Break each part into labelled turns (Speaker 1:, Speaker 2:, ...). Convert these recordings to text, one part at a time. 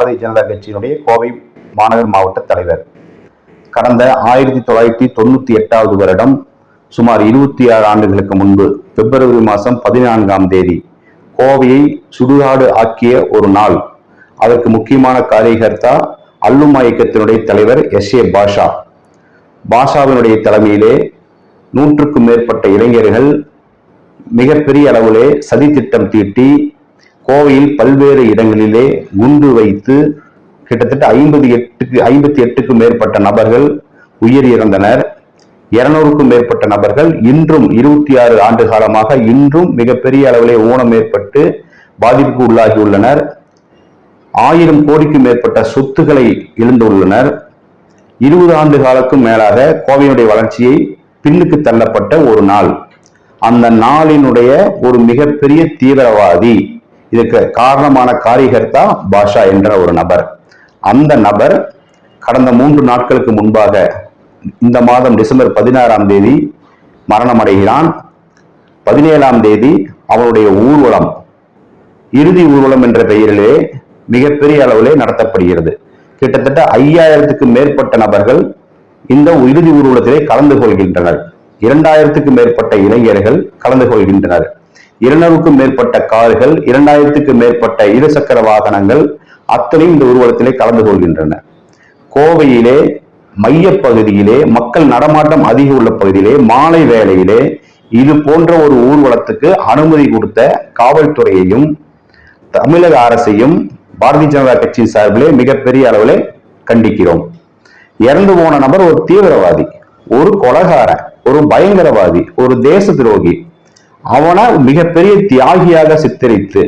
Speaker 1: பாரதிய ஜனதா கட்சியினுடைய கோவை மாநகர் மாவட்ட தலைவர். கடந்த 1998 வருடம் சுமார் 26 ஆண்டுகளுக்கு முன்பு பிப்ரவரி மாதம் 14ஆம் தேதி கோவையை சுடுகாடு ஆக்கிய ஒரு நாள். அதற்கு முக்கியமான காரியகர்த்தா அல்லுமா இயக்கத்தினுடைய தலைவர் SA பாஷாவினுடைய தலைமையிலே 100க்கும் மேற்பட்ட இளைஞர்கள் மிகப்பெரிய அளவிலே சதி திட்டம் தீட்டி கோவையில் பல்வேறு இடங்களிலே குண்டு வைத்து கிட்டத்தட்ட 58க்கும் மேற்பட்ட நபர்கள் உயிர் இறந்தனர். 200க்கும் மேற்பட்ட நபர்கள் இன்றும் 26 ஆண்டு காலமாக இன்றும் மிகப்பெரிய அளவிலே ஊனம் ஏற்பட்டு பாதிப்புக்கு உள்ளாகியுள்ளனர். 1000 கோடிக்கும் மேற்பட்ட சொத்துக்களை இழந்துள்ளனர். 20 ஆண்டு காலக்கும் மேலாக கோவையினுடைய வளர்ச்சியை பின்னுக்கு தள்ளப்பட்ட ஒரு நாள். அந்த நாளினுடைய ஒரு மிகப்பெரிய தீவிரவாதி, இதுக்கு காரணமான காரியகர்த்தா பாஷா என்ற ஒரு நபர். அந்த நபர் கடந்த 3 நாட்களுக்கு முன்பாக இந்த மாதம் டிசம்பர் 16ஆம் தேதி மரணம் அடைகிறான். 17ஆம் தேதி அவனுடைய ஊர்வலம், இறுதி ஊர்வலம் என்ற பெயரிலே மிகப்பெரிய அளவிலே நடத்தப்படுகிறது. கிட்டத்தட்ட 5000க்கும் மேற்பட்ட நபர்கள் இந்த இறுதி ஊர்வலத்திலே கலந்து கொள்கின்றனர். 2000க்கும் மேற்பட்ட இளைஞர்கள் கலந்து கொள்கின்றனர். 200க்கும் மேற்பட்ட கார்கள், 2000க்கும் மேற்பட்ட இருசக்கர வாகனங்கள் அத்தனையும் இந்த ஊர்வலத்திலே கலந்து கொள்கின்றன. கோவையிலே மைய பகுதியிலே மக்கள் நடமாட்டம் அதிக உள்ள பகுதியிலே மாலை வேளையிலே இது போன்ற ஒரு ஊர்வலத்துக்கு அனுமதி கொடுத்த காவல்துறையையும் தமிழக அரசையும் பாரதிய ஜனதா கட்சியின் சார்பிலே மிகப்பெரிய அளவிலே கண்டிக்கிறோம். இறந்து போன நபர் ஒரு தீவிரவாதி, ஒரு கொலைகாரன், ஒரு பயங்கரவாதி, ஒரு தேச துரோகி. அவனை மிகப்பெரிய தியாகியாக சித்தரித்து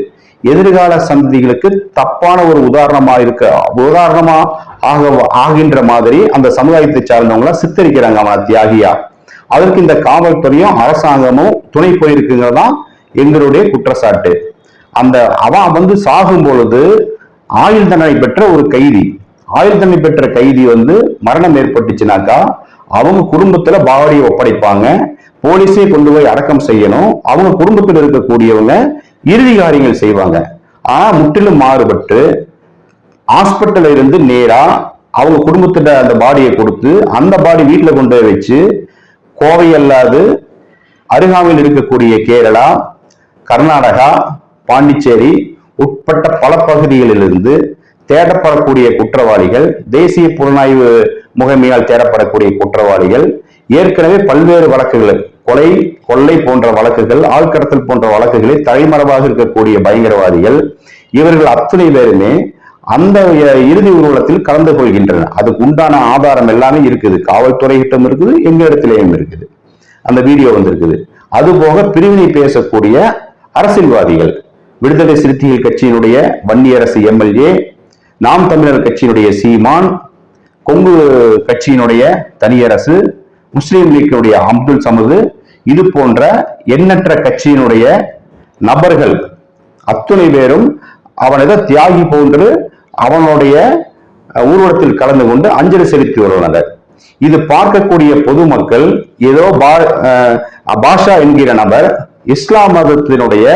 Speaker 1: எதிர்கால சந்ததிகளுக்கு தப்பான ஒரு உதாரணமா ஆகின்ற மாதிரி அந்த சமுதாயத்தை சார்ந்தவங்கள சித்தரிக்கிறாங்க அவனை தியாகியா. அதற்கு இந்த காவல்துறையும் அரசாங்கமும் துணை போயிருக்குங்கிறதான் எங்களுடைய குற்றச்சாட்டு. அவன் சாகும் பொழுது ஆயுள் தண்டனை பெற்ற ஒரு கைதி, ஆயுள் தண்டனை பெற்ற கைதி மரணம் ஏற்பட்டுச்சுனாக்கா அவங்க குடும்பத்துல பாடியை ஒப்படைப்பாங்க, போலீஸே கொண்டு போய் அடக்கம் செய்யணும். அவங்க குடும்பத்தில் இருக்கக்கூடியவங்க இறுதி காரியங்கள் செய்வாங்க. ஆனா முற்றிலும் மாறுபட்டு ஹாஸ்பிட்டல்ல இருந்து நேரா அவங்க குடும்பத்திட்ட அந்த பாடியை கொடுத்து அந்த பாடி வீட்டுல கொண்டு போய் வச்சு கோவை அல்லாது அருகாமையில் இருக்கக்கூடிய கேரளா, கர்நாடகா, பாண்டிச்சேரி உட்பட்ட பல பகுதிகளிலிருந்து தேடப்படக்கூடிய குற்றவாளிகள், தேசிய புலனாய்வு முகமையால் தேடப்படக்கூடிய குற்றவாளிகள், ஏற்கனவே பல்வேறு வழக்குகள், கொலை, கொள்ளை போன்ற வழக்குகள், ஆழ்கடத்தல் போன்ற வழக்குகளை தலைமறைவாக இருக்கக்கூடிய பயங்கரவாதிகள், இவர்கள் அத்தனை பேருமே அந்த இறுதி ஊர்வலத்தில் கலந்து கொள்கின்றனர். அதுக்கு உண்டான ஆதாரம் எல்லாமே இருக்குது, காவல்துறையிடம் இருக்குது, எங்க இடத்திலேயும் இருக்குது. அந்த வீடியோ வந்திருக்குது. அதுபோக பிரிவினை பேசக்கூடிய அரசியல்வாதிகள், விடுதலை சிறுத்தைகள் கட்சியினுடைய வன்னியரசு MLA, நாம் தமிழர் கட்சியினுடைய சீமான், கொங்கு கட்சியினுடைய தனியரசு, முஸ்லீம் லீக்கினுடைய அப்துல் சமது, இது போன்ற எண்ணற்ற கட்சியினுடைய நபர்கள் அத்துணை பேரும் அவன் ஏதோ தியாகி போன்று அவனுடைய ஊர்வலத்தில் கலந்து கொண்டு அஞ்சலி செலுத்தி வருவனர். இது பார்க்கக்கூடிய பொதுமக்கள் ஏதோ பாஷா என்கிற நபர் இஸ்லாம் மதத்தினுடைய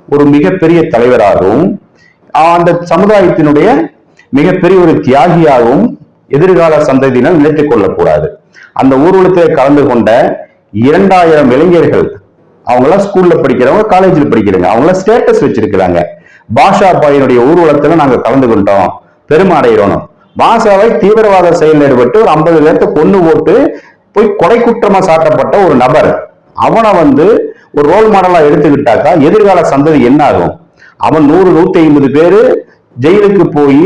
Speaker 1: ஒரு மிகப்பெரிய தலைவராகவும் அந்த சமுதாயத்தினுடைய மிகப்பெரிய ஒரு தியாகியாகவும் எதிர்கால சந்ததியினர் நினைத்துக் கொள்ளக்கூடாது. அந்த ஊர்வலத்தில் கலந்து கொண்ட 2000 இளைஞர்கள், அவங்களாம் ஸ்கூல்ல படிக்கிறவங்க, காலேஜில் படிக்கிறவங்க, அவங்களாம் ஸ்டேட்டஸ் வச்சிருக்கிறாங்க. பாஷா பாயினுடைய ஊர்வலத்துல நாங்க கலந்து கொண்டோம், பெருமை அடைகிறோம். பாஷாவை தீவிரவாத செயலில் ஈடுபட்டு ஒரு 50 பேர்த்த கொண்டு போட்டு போய் கொலை குற்றமா சாட்டப்பட்ட ஒரு நபர், அவனை ஒரு ரோல் மாடலா எடுத்துக்கிட்டாக்கா எதிர்கால சந்ததி என்ன ஆகும்? அவன் 100-150 பேரு ஜெயிலுக்கு போய்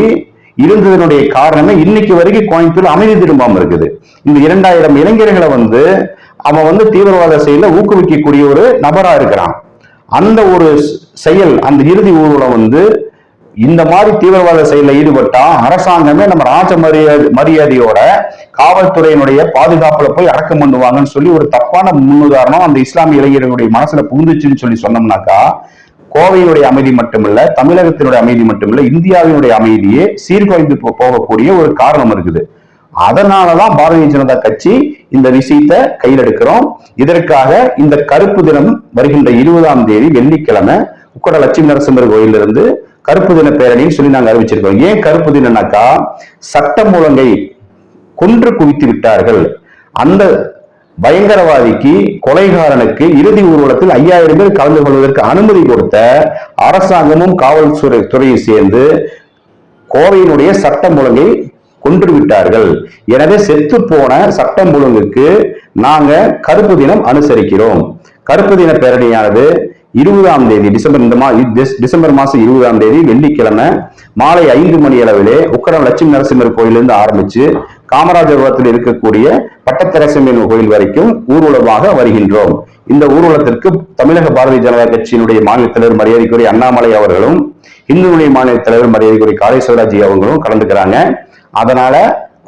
Speaker 1: இருந்ததனுடைய காரணமே இன்னைக்கு வரைக்கும் கோயம்புத்தூர் அமைதி திரும்பாம இருக்குது. இந்த 2000 இளைஞர்களை அவன் தீவிரவாத செயல ஊக்குவிக்கக்கூடிய ஒரு நபரா இருக்கிறான். அந்த ஒரு செயல், அந்த இறுதி ஊர்வலம் இந்த மாதிரி தீவிரவாத செயலில் ஈடுபட்டா அரசாங்கமே நம்ம ராஜ மரியாதையோட காவல்துறையினுடைய பாதுகாப்புல போய் அடக்கம் பண்ணுவாங்கன்னு சொல்லி ஒரு தப்பான முன்னுதாரணம் அந்த இஸ்லாமிய இளைஞர்களுடைய மனசுல புகுந்துச்சுன்னு சொல்லி சொன்னோம்னாக்கா கோவையினுடைய அமைதி மட்டுமில்ல, தமிழகத்தினுடைய அமைதி மட்டுமில்ல, இந்தியாவினுடைய அமைதியே சீர்குலைந்து போகக்கூடிய ஒரு காரணம் இருக்குது. அதனாலதான் பாரதிய ஜனதா கட்சி இந்த விஷயத்தை கையில் எடுக்கிறோம். இதற்காக இந்த கருப்பு தினம் வருகின்ற 20ஆம் தேதி வெள்ளிக்கிழமை உக்கட லட்சுமி நரசிம்மர் கோயிலிருந்து கருப்பு தின பேரணின்னு சொல்லி நாங்க அறிவிச்சிருக்கோம். ஏன் கருப்பு தினம்னாக்கா, சட்டம் ஒழுங்கை கொன்று குவித்து விட்டார்கள். அந்த பயங்கரவாதிக்கு, கொலைகாரனுக்கு இறுதி ஊர்வலத்தில் 5000 பேர் கலந்து கொள்வதற்கு அனுமதி கொடுத்த அரசாங்கமும் காவல்துறையும் சேர்ந்து கோவையினுடைய சட்டம் ஒழுங்கை கொன்று விட்டார்கள். எனவே செத்து போன சட்டம் ஒழுங்குக்கு நாங்க கருப்பு தினம் அனுசரிக்கிறோம். கருப்பு தின பேரணியானது 20ஆம் தேதி டிசம்பர் மாசம் 20ஆம் தேதி வெள்ளிக்கிழமை மாலை 5 மணி அளவிலே உக்கரம் லட்சுமி நரசிம்மர் கோயிலிருந்து ஆரம்பிச்சு காமராஜபுரத்தில் இருக்கக்கூடிய பட்டத்தரசம்மன் கோயில் வரைக்கும் ஊர்வலமாக வருகின்றோம். இந்த ஊர்வலத்திற்கு தமிழக பாரதிய ஜனதா கட்சியினுடைய மாநில தலைவர் மரியாதைக்குரிய அண்ணாமலை அவர்களும், இந்துடைய மாநில தலைவர் மரியாதைக்குரிய காளேஸ்வரராஜி அவர்களும் கலந்துக்கிறாங்க. அதனால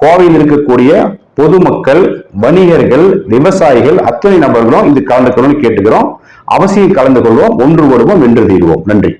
Speaker 1: கோவையில் இருக்கக்கூடிய பொதுமக்கள், வணிகர்கள், விவசாயிகள் அத்தனை நபர்களும் இது கலந்துக்கணும்னு கேட்டுக்கிறோம். அவசியம் கலந்து கொள்வோம். ஒன்று வருவோம், வென்று தீர்வோம். நன்றி.